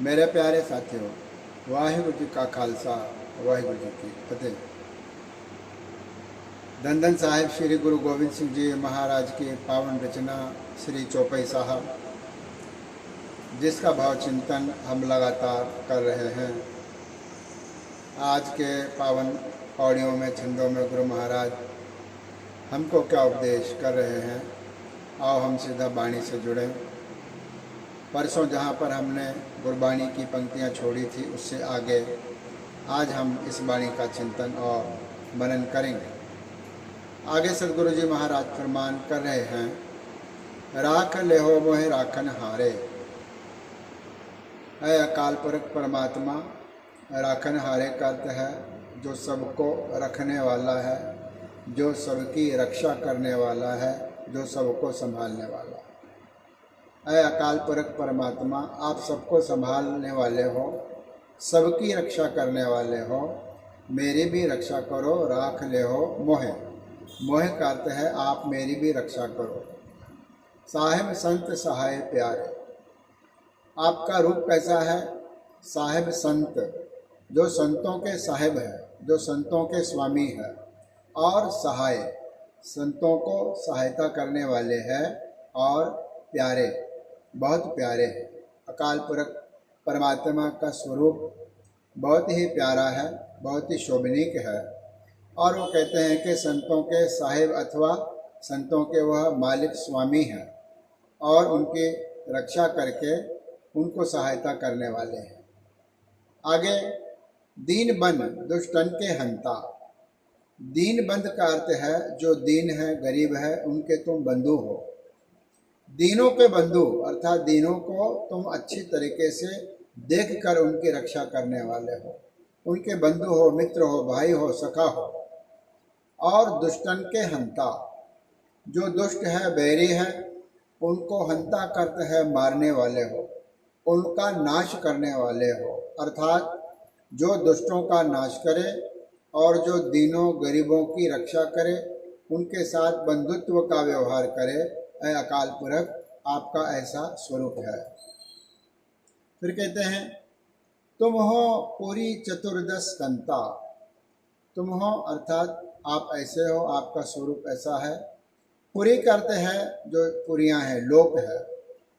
मेरे प्यारे साथियों, वाहिगुरु जी का खालसा, वाहिगुरु जी की फतेह। धन धन साहिब श्री गुरु गोविंद सिंह जी महाराज की पावन रचना श्री चौपाई साहब, जिसका भाव चिंतन हम लगातार कर रहे हैं। आज के पावन पौड़ियों में, छंदों में गुरु महाराज हमको क्या उपदेश कर रहे हैं, आओ हम सीधा वाणी से जुड़ें। परसों जहाँ पर हमने गुरबाणी की पंक्तियाँ छोड़ी थी, उससे आगे आज हम इस वाणी का चिंतन और मनन करेंगे। आगे सदगुरु जी महाराज फरमान कर रहे हैं, राख ले हो मोहे राखन हारे। है अकाल पुरख परमात्मा, राखन हारे का अर्थ है जो सबको रखने वाला है, जो सबकी रक्षा करने वाला है, जो सबको संभालने वाला है। ऐ अकाल पुरख परमात्मा, आप सबको संभालने वाले हो, सबकी रक्षा करने वाले हो, मेरी भी रक्षा करो। राख ले हो मोहे, मोहे का अर्थ है आप मेरी भी रक्षा करो। साहिब संत सहाय प्यारे, आपका रूप कैसा है? साहिब संत, जो संतों के साहिब है, जो संतों के स्वामी है, और सहाय, संतों को सहायता करने वाले हैं, और प्यारे, बहुत प्यारे हैं। अकाल पुरख परमात्मा का स्वरूप बहुत ही प्यारा है, बहुत ही शोभनीक है। और वो कहते हैं कि संतों के साहिब अथवा संतों के वह मालिक स्वामी हैं, और उनकी रक्षा करके उनको सहायता करने वाले हैं। आगे, दीन बंद दुष्टन के हंता। दीन बंद का अर्थ है जो दीन है, गरीब है, उनके तुम बंधु हो। दीनों के बंधु अर्थात दीनों को तुम अच्छी तरीके से देख कर उनकी रक्षा करने वाले हो, उनके बंधु हो, मित्र हो, भाई हो, सखा हो। और दुष्टन के हंता, जो दुष्ट है, बैरी है, उनको हंता करते है मारने वाले हो, उनका नाश करने वाले हो। अर्थात जो दुष्टों का नाश करे और जो दीनों गरीबों की रक्षा करे, उनके साथ बंधुत्व का व्यवहार करे। ऐ अकाल पुरख, आपका ऐसा स्वरूप है। फिर कहते हैं, तुम हो पूरी चतुर्दश कंता। तुम हो अर्थात आप ऐसे हो, आपका स्वरूप ऐसा है। पुरी करते हैं जो पुरियाँ हैं, लोक है,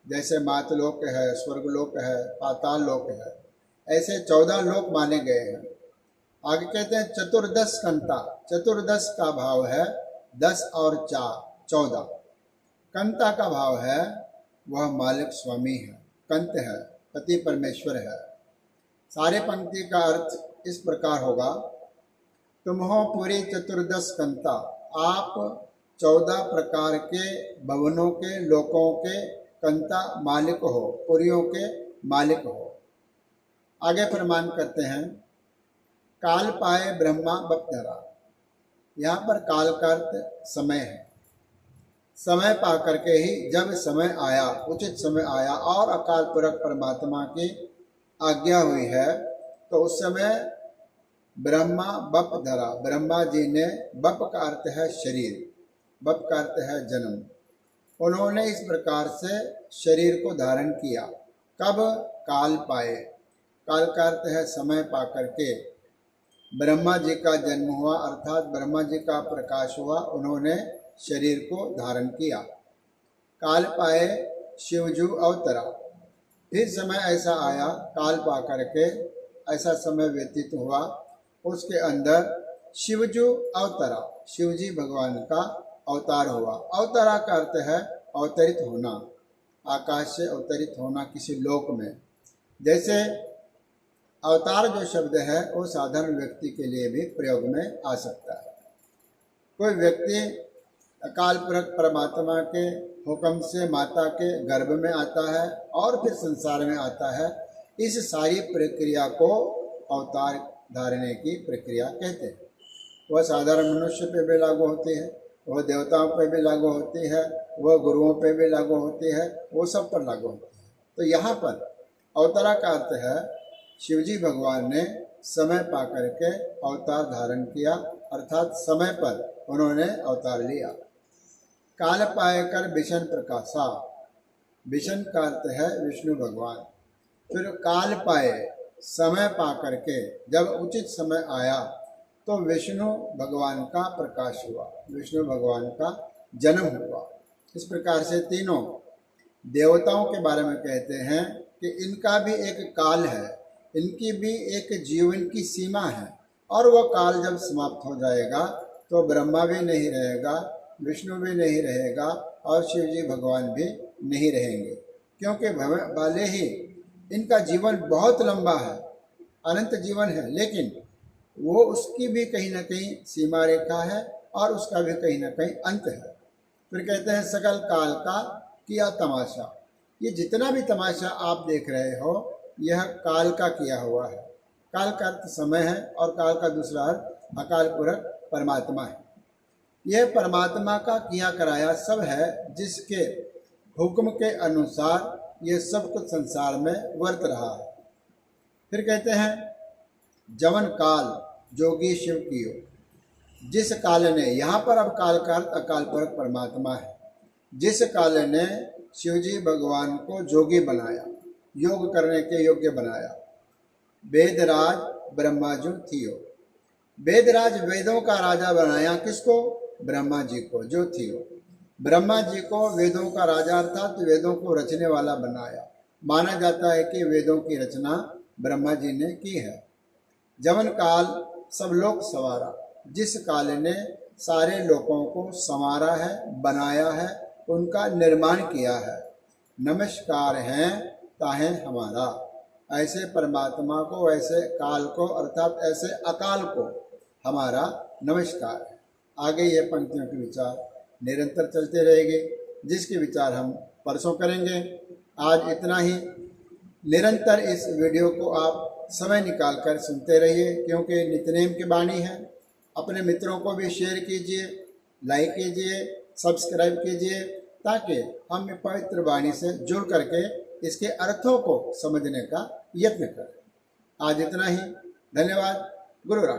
जैसे मातलोक है, स्वर्गलोक है, पाताल लोक है, ऐसे 14 लोक माने गए हैं। आगे कहते हैं चतुर्दश कंता। चतुर्दश का भाव है 10 और 4 14। कंता का भाव है वह मालिक स्वामी है, कंत है, पति परमेश्वर है। सारे पंक्ति का अर्थ इस प्रकार होगा, तुम हो पूरी चतुर्दश कंता, आप 14 प्रकार के भवनों के, लोकों के कंता मालिक हो, पुरियों के मालिक हो। आगे फरमान करते हैं, काल पाए ब्रह्मा बपधरा। यहाँ पर काल का अर्थ समय है। समय पा करके ही, जब समय आया, उचित समय आया और अकाल पुरख परमात्मा की आज्ञा हुई है, तो उस समय ब्रह्मा बप धरा, ब्रह्मा जी ने, बप का अर्थ है शरीर, बप का अर्थ है जन्म, उन्होंने इस प्रकार से शरीर को धारण किया। कब? काल पाए, काल का अर्थ है समय पा करके ब्रह्मा जी का जन्म हुआ, अर्थात ब्रह्मा जी का प्रकाश हुआ, उन्होंने शरीर को धारण किया। काल पाए शिवजू अवतरा। फिर समय ऐसा आया, काल पा करके ऐसा समय व्यतीत हुआ, उसके अंदर शिवजू अवतरा, शिवजी भगवान का अवतार हुआ। अवतारा का अर्थ है अवतरित होना, आकाश से अवतरित होना किसी लोक में। जैसे अवतार जो शब्द है वो साधारण व्यक्ति के लिए भी प्रयोग में आ सकता है। कोई व्यक्ति अकाल पुरख परमात्मा के हुक्म से माता के गर्भ में आता है और फिर संसार में आता है। इस सारी प्रक्रिया को अवतार धारने की प्रक्रिया कहते हैं। वह साधारण मनुष्य पे भी लागू होती है, वह देवताओं पे भी लागू होती है, वह गुरुओं पे भी लागू होती है, वो सब पर लागू होती है। तो यहाँ पर अवतारा का अर्थ है शिवजी भगवान ने समय पा करके अवतार धारण किया, अर्थात समय पर उन्होंने अवतार लिया। काल पाए कर विष्णु प्रकाशा। विष्णु का अर्थ है विष्णु भगवान। फिर काल पाए, समय पा करके जब उचित समय आया तो विष्णु भगवान का प्रकाश हुआ, विष्णु भगवान का जन्म हुआ। इस प्रकार से तीनों देवताओं के बारे में कहते हैं कि इनका भी एक काल है, इनकी भी एक जीवन की सीमा है, और वह काल जब समाप्त हो जाएगा तो ब्रह्मा भी नहीं रहेगा, विष्णु भी नहीं रहेगा और शिव जी भगवान भी नहीं रहेंगे, क्योंकि भले ही इनका जीवन बहुत लंबा है, अनंत जीवन है, लेकिन वो उसकी भी कहीं ना कहीं सीमा रेखा है और उसका भी कहीं ना कहीं अंत है। फिर कहते हैं सकल काल का किया तमाशा। ये जितना भी तमाशा आप देख रहे हो यह काल का किया हुआ है। काल का अर्थ समय है और काल का दूसरा अर्थ अकाल पुरख परमात्मा है। यह परमात्मा का किया कराया सब है, जिसके हुक्म के अनुसार ये सब कुछ संसार में वर्त रहा है। फिर कहते हैं जवन काल जोगी शिव कियो, जिस काल ने, यहाँ पर अब काल का अर्थ अकाल पुरख परमात्मा है, जिस काल ने शिव जी भगवान को जोगी बनाया, योग करने के योग्य बनाया। वेदराज ब्रह्माजू थियो, वेदराज वेदों का राजा बनाया, किसको? ब्रह्मा जी को, जो थियो। ब्रह्मा जी को वेदों का राजा अर्थात वेदों को रचने वाला बनाया। माना जाता है कि वेदों की रचना ब्रह्मा जी ने की है। जवन काल सब लोग सवारा, जिस काल ने सारे लोगों को संवारा है, बनाया है, उनका निर्माण किया है। नमस्कार हैं ताहे हमारा, ऐसे परमात्मा को, ऐसे काल को अर्थात ऐसे अकाल को हमारा नमस्कार है। आगे ये पंक्तियों के विचार निरंतर चलते रहेंगे, जिसके विचार हम परसों करेंगे। आज इतना ही। निरंतर इस वीडियो को आप समय निकाल कर सुनते रहिए, क्योंकि नित्यनेम की वाणी है। अपने मित्रों को भी शेयर कीजिए, लाइक कीजिए, सब्सक्राइब कीजिए, ताकि हम पवित्र वाणी से जुड़ करके इसके अर्थों को समझने का यत्न करें। आज इतना ही। धन्यवाद। गुरु राम।